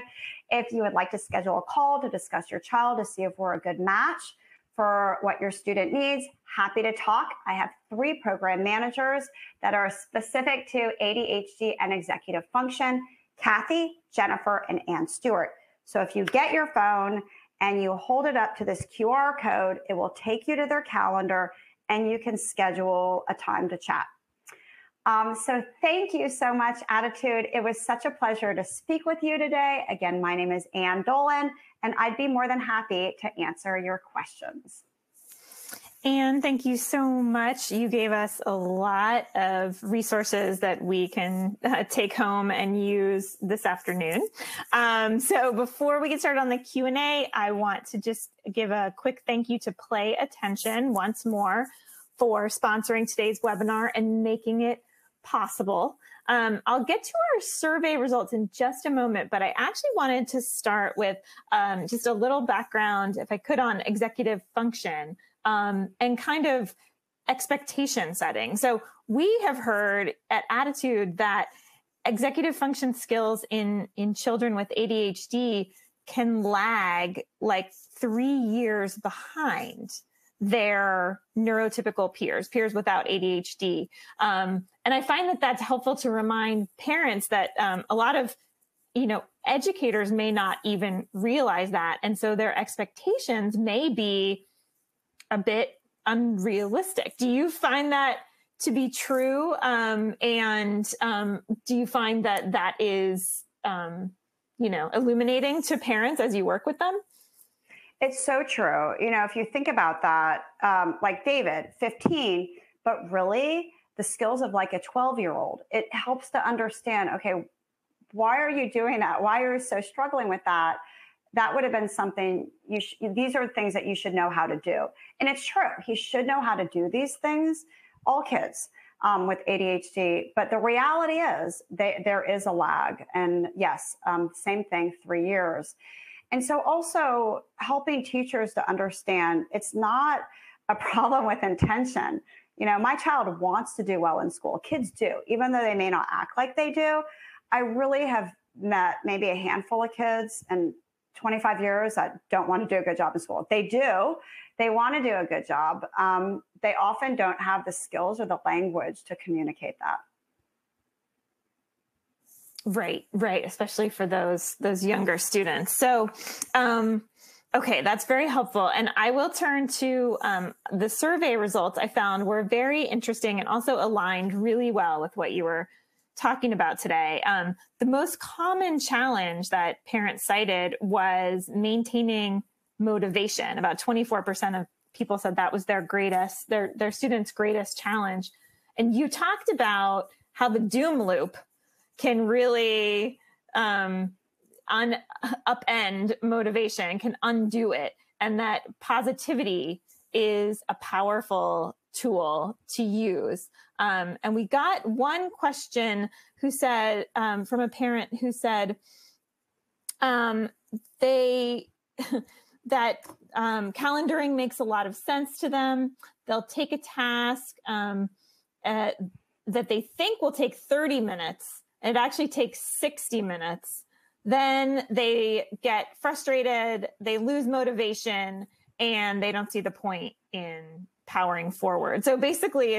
if you would like to schedule a call to discuss your child to see if we're a good match for what your student needs, happy to talk. I have 3 program managers that are specific to ADHD and executive function, Kathy, Jennifer, and Ann Stewart. So if you get your phone and you hold it up to this QR code, it will take you to their calendar and you can schedule a time to chat. So thank you so much, ADDitude. It was such a pleasure to speak with you today. Again, my name is Ann Dolin, and I'd be more than happy to answer your questions. Ann, thank you so much. You gave us a lot of resources that we can take home and use this afternoon. So before we get started on the Q&A, I want to just give a quick thank you to Play Attention once more for sponsoring today's webinar and making it possible. I'll get to our survey results in just a moment, but I actually wanted to start with just a little background, if I could, on executive function. And kind of expectation setting. So we have heard at ADDitude that executive function skills in children with ADHD can lag like 3 years behind their neurotypical peers without ADHD. And I find that that's helpful to remind parents that a lot of educators may not even realize that. And so their expectations may be a bit unrealistic. Do you find that to be true? And do you find that that is, illuminating to parents as you work with them? It's so true. If you think about that, like David, 15, but really the skills of like a 12-year-old, it helps to understand, okay, why are you doing that? Why are you so struggling with that? That would have been something these are things that you should know how to do. And it's true. He should know how to do these things, all kids with ADHD. But the reality is there is a lag. And yes, same thing, 3 years. And so also helping teachers to understand it's not a problem with intention. my child wants to do well in school. Kids do, even though they may not act like they do. I really have met maybe a handful of kids in 25 years that don't want to do a good job in school. They do. They want to do a good job. They often don't have the skills or the language to communicate that. Right. Especially for those younger students. So, okay, that's very helpful. And I will turn to the survey results I found were very interesting and also aligned really well with what you were talking about today. The most common challenge that parents cited was maintaining motivation. About 24% of people said that was their students' greatest challenge. And you talked about how the doom loop can really upend motivation, can undo it, and that positivity is a powerful tool to use. And we got one question who said, from a parent who said that calendaring makes a lot of sense to them. They'll take a task that they think will take 30 minutes, and it actually takes 60 minutes. Then they get frustrated, they lose motivation, and they don't see the point in powering forward. So basically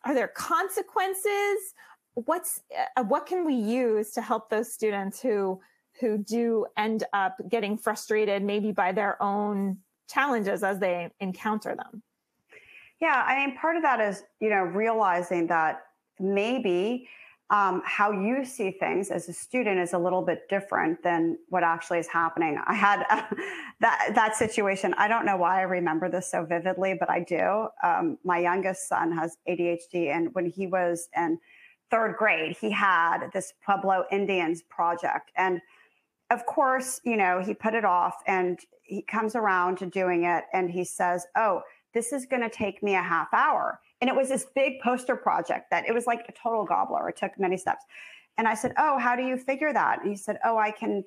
are there consequences? What can we use to help those students who do end up getting frustrated maybe by their own challenges as they encounter them? Yeah, I mean, part of that is, realizing that maybe how you see things as a student is a little bit different than what actually is happening. I had that situation. I don't know why I remember this so vividly, but I do. My youngest son has ADHD, and when he was in third grade, he had this Pueblo Indians project. And of course, he put it off, and he comes around to doing it, and he says, "Oh, this is going to take me a half hour." And it was this big poster project that it was like a total gobbler. It took many steps. And I said, "Oh, how do you figure that?" And he said, "Oh, I can,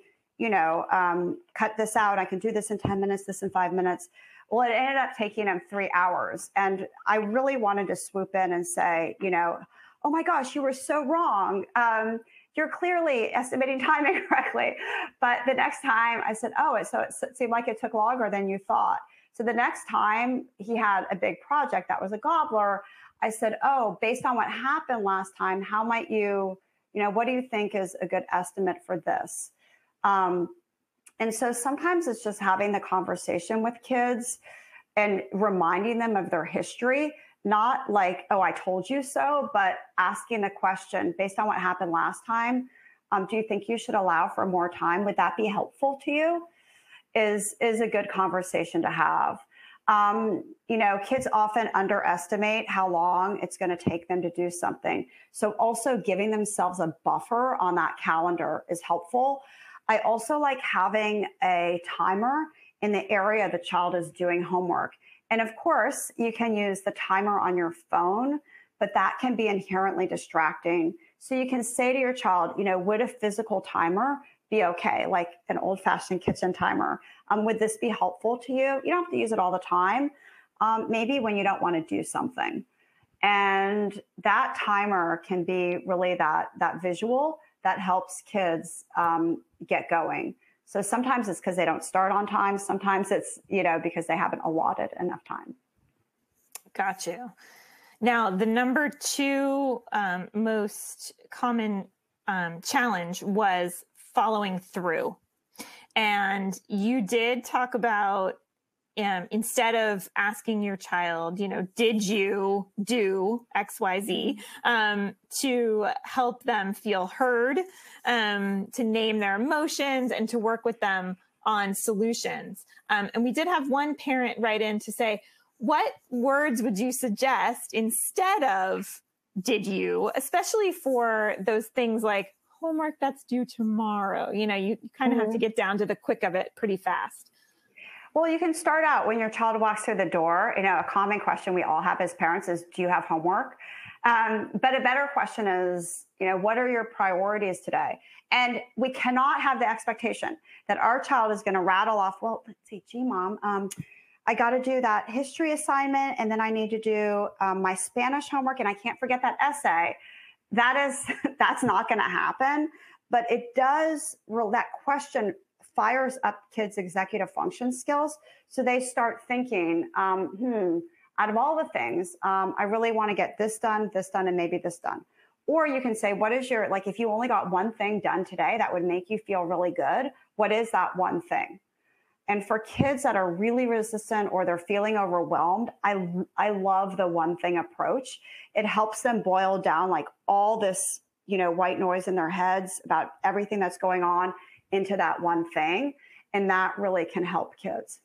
cut this out. I can do this in 10 minutes, this in 5 minutes." Well, it ended up taking him 3 hours. And I really wanted to swoop in and say, "Oh my gosh, you were so wrong. You're clearly estimating time incorrectly." But the next time I said, "Oh, so it seemed like it took longer than you thought." So the next time he had a big project that was a gobbler, I said, "Oh, based on what happened last time, how might you, what do you think is a good estimate for this?" And so sometimes it's just having the conversation with kids and reminding them of their history, not like, "Oh, I told you so," but asking the question, based on what happened last time, do you think you should allow for more time? Would that be helpful to you? Is a good conversation to have. Kids often underestimate how long it's going to take them to do something. So also giving themselves a buffer on that calendar is helpful. I also like having a timer in the area the child is doing homework. And of course, you can use the timer on your phone, but that can be inherently distracting. So you can say to your child, would a physical timer be okay, like an old-fashioned kitchen timer? Would this be helpful to you? You don't have to use it all the time. Maybe when you don't want to do something. And that timer can be really that visual that helps kids get going. So sometimes it's because they don't start on time. Sometimes it's, because they haven't allotted enough time. Got you. Now, the number 2 most common challenge was following through. And you did talk about instead of asking your child, did you do XYZ, to help them feel heard, to name their emotions, and to work with them on solutions. And we did have one parent write in to say, what words would you suggest instead of did you, especially for those things like homework that's due tomorrow? You kind of have to get down to the quick of it pretty fast. Well, you can start out when your child walks through the door. A common question we all have as parents is, do you have homework? But a better question is, what are your priorities today? And we cannot have the expectation that our child is going to rattle off, well, let's see, gee, mom, I got to do that history assignment, and then I need to do my Spanish homework, and I can't forget that essay. That's not going to happen. But it does, that question fires up kids' executive function skills. So they start thinking, out of all the things, I really want to get this done, and maybe this done. Or you can say, what is your, like, if you only got one thing done today that would make you feel really good, what is that one thing? And for kids that are really resistant or they're feeling overwhelmed, I love the one thing approach. It helps them boil down like all this, white noise in their heads about everything that's going on into that one thing. And that really can help kids.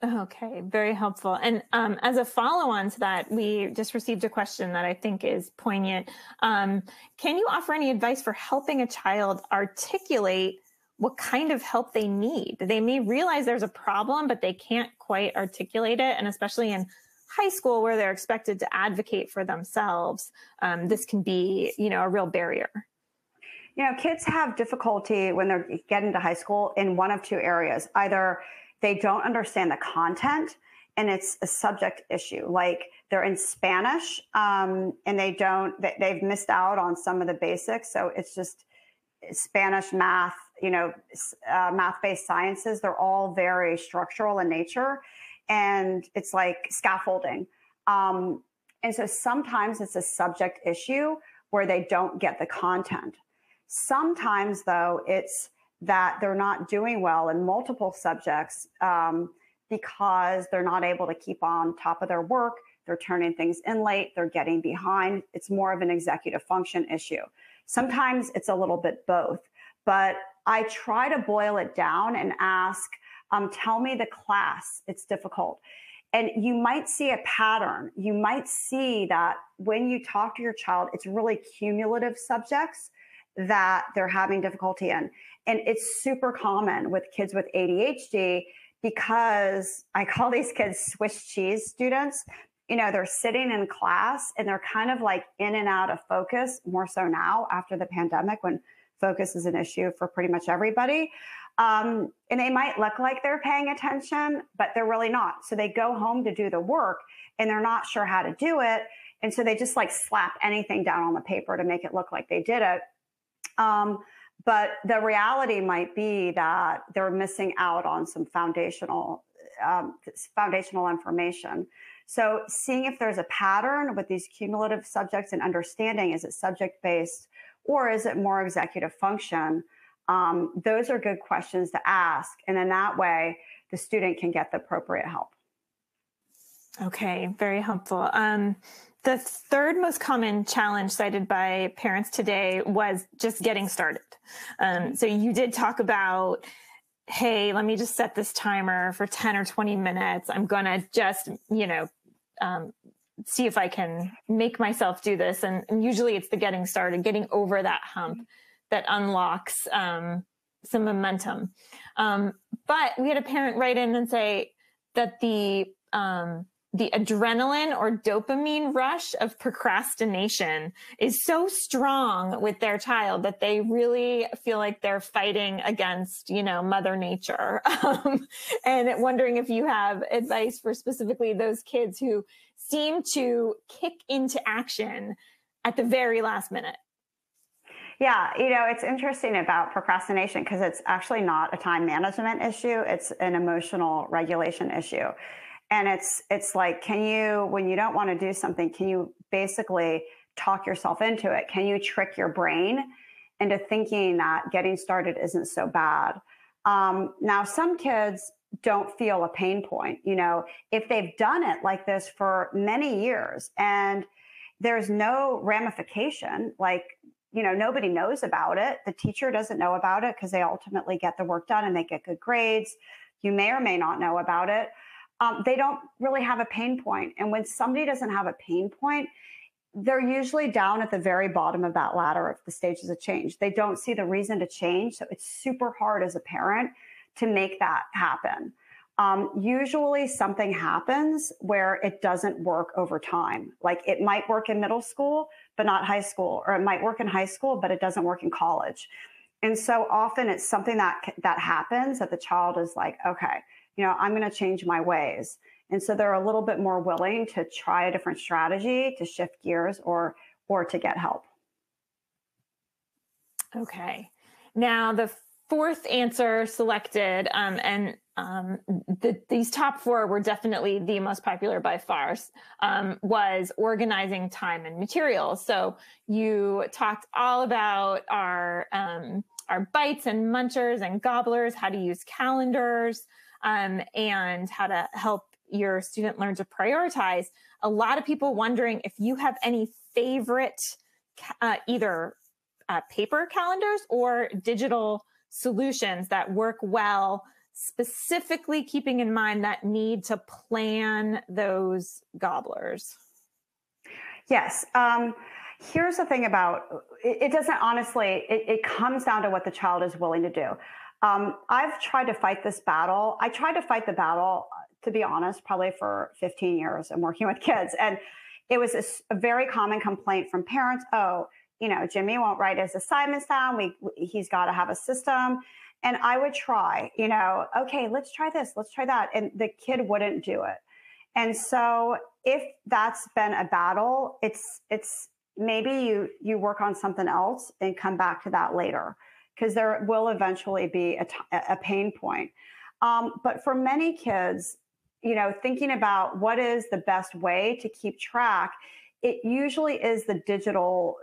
Okay, very helpful. And as a follow-on to that, we just received a question that I think is poignant. Can you offer any advice for helping a child articulate what kind of help they need? They may realize there's a problem, but they can't quite articulate it. And especially in high school where they're expected to advocate for themselves, this can be, a real barrier. Kids have difficulty when they're getting to high school in one of two areas. Either they don't understand the content and it's a subject issue, like they're in Spanish and they've missed out on some of the basics. So it's just Spanish, math, math-based sciences. They're all very structural in nature, and it's like scaffolding. And so sometimes it's a subject issue where they don't get the content. Sometimes, though, it's that they're not doing well in multiple subjects because they're not able to keep on top of their work. They're turning things in late. They're getting behind. It's more of an executive function issue. Sometimes it's a little bit both, but I try to boil it down and ask, tell me the class. It's difficult. And you might see a pattern. You might see that when you talk to your child, it's really cumulative subjects that they're having difficulty in. And it's super common with kids with ADHD because I call these kids Swiss cheese students. They're sitting in class and they're kind of like in and out of focus, more so now after the pandemic when focus is an issue for pretty much everybody. And they might look like they're paying attention, but they're really not. So they go home to do the work and they're not sure how to do it. And so they just like slap anything down on the paper to make it look like they did it. But the reality might be that they're missing out on some foundational information. So seeing if there's a pattern with these cumulative subjects and understanding, is it subject-based or is it more executive function? Those are good questions to ask. And in that way, the student can get the appropriate help. Okay, very helpful. The third most common challenge cited by parents today was just getting started. So you did talk about, hey, let me just set this timer for 10 or 20 minutes. I'm going to just, see if I can make myself do this. And usually it's the getting started, getting over that hump that unlocks some momentum. But we had a parent write in and say that the adrenaline or dopamine rush of procrastination is so strong with their child that they really feel like they're fighting against, Mother Nature. And wondering if you have advice for specifically those kids who seem to kick into action at the very last minute. Yeah, it's interesting about procrastination because it's actually not a time management issue. It's an emotional regulation issue. And it's like, when you don't want to do something, can you basically talk yourself into it? Can you trick your brain into thinking that getting started isn't so bad? Now, some kids don't feel a pain point, if they've done it like this for many years and there's no ramification, like, nobody knows about it. The teacher doesn't know about it because they ultimately get the work done and they get good grades. You may or may not know about it. They don't really have a pain point. And when somebody doesn't have a pain point, they're usually down at the very bottom of that ladder of the stages of change. They don't see the reason to change. So it's super hard as a parent to make that happen. Usually something happens where it doesn't work over time. Like it might work in middle school, but not high school, or it might work in high school, but it doesn't work in college. And so often it's something that happens that the child is like, okay, I'm going to change my ways. And so they're a little bit more willing to try a different strategy to shift gears or to get help. Okay. Now, the fourth answer selected, these top four were definitely the most popular by far, was organizing time and materials. So you talked all about our bites and munchers and gobblers, how to use calendars, and how to help your student learn to prioritize. A lot of people wondering if you have any favorite either paper calendars or digital solutions that work well, specifically keeping in mind that need to plan those gobblers. Yes. Here's the thing about it doesn't honestly, it comes down to what the child is willing to do. I've tried to fight this battle. I tried to fight the battle, to be honest, probably for 15 years and working with kids. And it was a very common complaint from parents. Oh, Jimmy won't write his assignments down. He's got to have a system. And I would try, okay, let's try this, let's try that. And the kid wouldn't do it. And so if that's been a battle, it's maybe you work on something else and come back to that later, because there will eventually be a pain point. But for many kids, thinking about what is the best way to keep track, it usually is a digital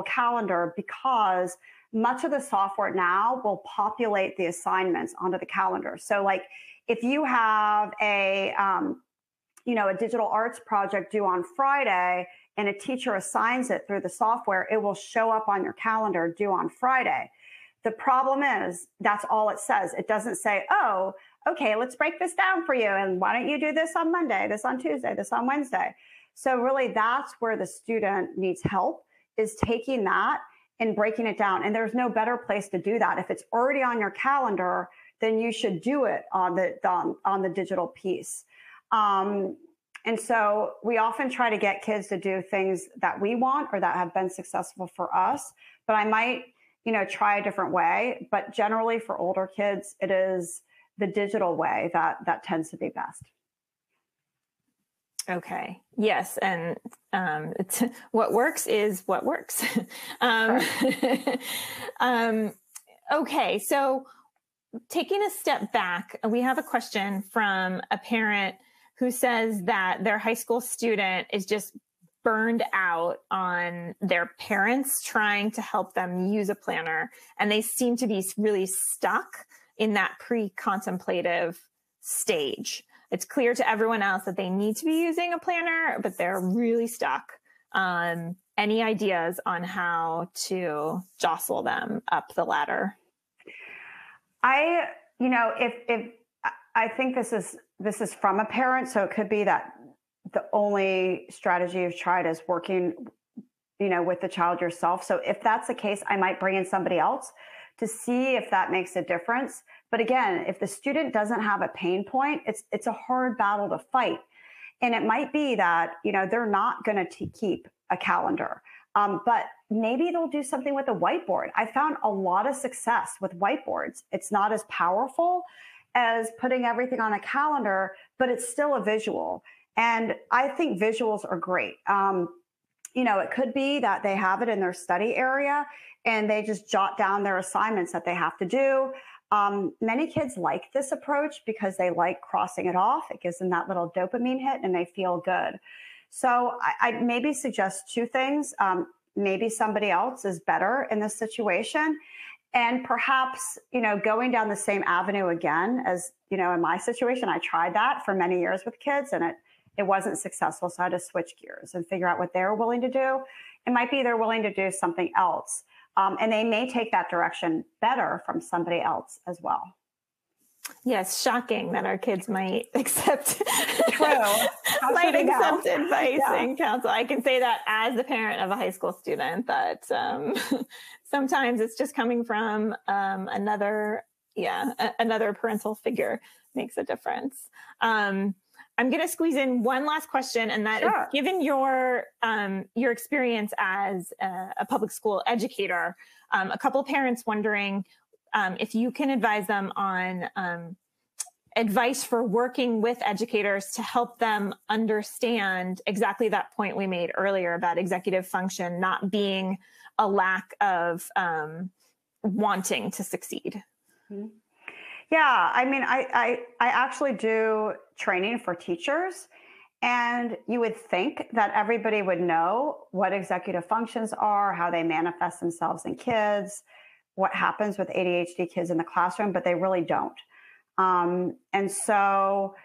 calendar, because much of the software now will populate the assignments onto the calendar. So like if you have a digital arts project due on Friday and a teacher assigns it through the software, it will show up on your calendar due on Friday. The problem is that's all it says. It doesn't say, oh, okay, let's break this down for you. And why don't you do this on Monday, this on Tuesday, this on Wednesday? So really that's where the student needs help, is taking that and breaking it down. And there's no better place to do that. If it's already on your calendar, then you should do it on the digital piece. And so we often try to get kids to do things that we want or that have been successful for us, but I might, try a different way. But generally for older kids, it is the digital way that tends to be best. Okay. Yes. And it's, what works is what works. Okay. So taking a step back, we have a question from a parent who says that their high school student is just burned out on their parents trying to help them use a planner. And they seem to be really stuck in that pre-contemplative stage. It's clear to everyone else that they need to be using a planner, but they're really stuck. Any ideas on how to jostle them up the ladder? I think this is from a parent, so it could be that the only strategy you've tried is working, with the child yourself. So if that's the case, I might bring in somebody else to see if that makes a difference. But again, if the student doesn't have a pain point, it's a hard battle to fight. And it might be that, they're not going to keep a calendar, but maybe they'll do something with a whiteboard. I found a lot of success with whiteboards. It's not as powerful as putting everything on a calendar, but it's still a visual. And I think visuals are great. It could be that they have it in their study area and they just jot down their assignments that they have to do. Many kids like this approach because they like crossing it off. It gives them that little dopamine hit and they feel good. So I'd maybe suggest two things. Maybe somebody else is better in this situation. And perhaps, going down the same avenue again as, in my situation, I tried that for many years with kids and it wasn't successful. So I had to switch gears and figure out what they're willing to do. It might be they're willing to do something else. And they may take that direction better from somebody else as well. Yes, shocking that our kids might accept might accept advice and counsel. I can say that as the parent of a high school student, that sometimes it's just coming from another parental figure makes a difference. I'm going to squeeze in one last question, and that is, given your experience as a public school educator, a couple of parents wondering if you can advise them on advice for working with educators to help them understand exactly that point we made earlier about executive function not being a lack of wanting to succeed. Mm-hmm. Yeah, I mean, I actually do training for teachers, and you would think that everybody would know what executive functions are, how they manifest themselves in kids, what happens with ADHD kids in the classroom, but they really don't. And so,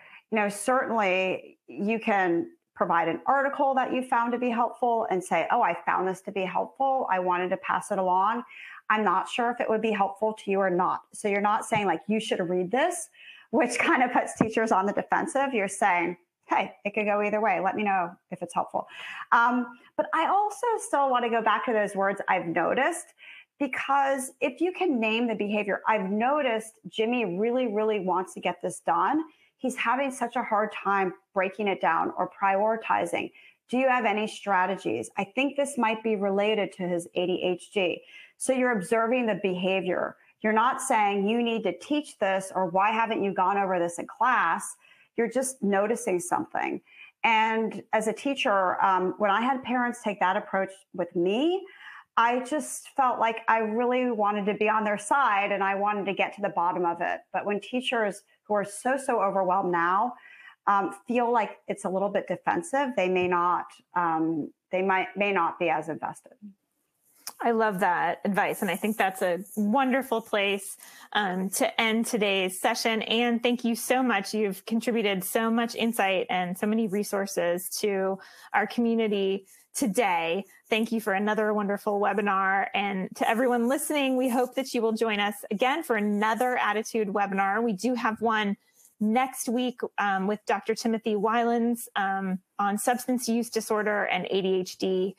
certainly you can provide an article that you found to be helpful and say, oh, I found this to be helpful. I wanted to pass it along. I'm not sure if it would be helpful to you or not. So you're not saying like, you should read this, which kind of puts teachers on the defensive. You're saying, hey, it could go either way. Let me know if it's helpful. But I also still want to go back to those words I've noticed, because if you can name the behavior, I've noticed Jimmy really, really wants to get this done. He's having such a hard time breaking it down or prioritizing. Do you have any strategies? I think this might be related to his ADHD. So you're observing the behavior. You're not saying you need to teach this or why haven't you gone over this in class? You're just noticing something. And as a teacher, when I had parents take that approach with me, I just felt like I really wanted to be on their side and I wanted to get to the bottom of it. But when teachers who are so overwhelmed now feel like it's a little bit defensive, they may not be as invested. I love that advice. And I think that's a wonderful place to end today's session. And thank you so much. You've contributed so much insight and so many resources to our community today. Thank you for another wonderful webinar. And to everyone listening, we hope that you will join us again for another ADDitude webinar. We do have one next week with Dr. Timothy Weilands on substance use disorder and ADHD,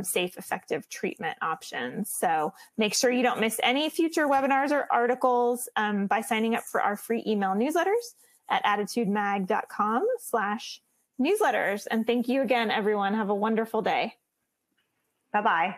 safe, effective treatment options. So make sure you don't miss any future webinars or articles by signing up for our free email newsletters at attitudemag.com/newsletters. And thank you again, everyone. Have a wonderful day. Bye-bye.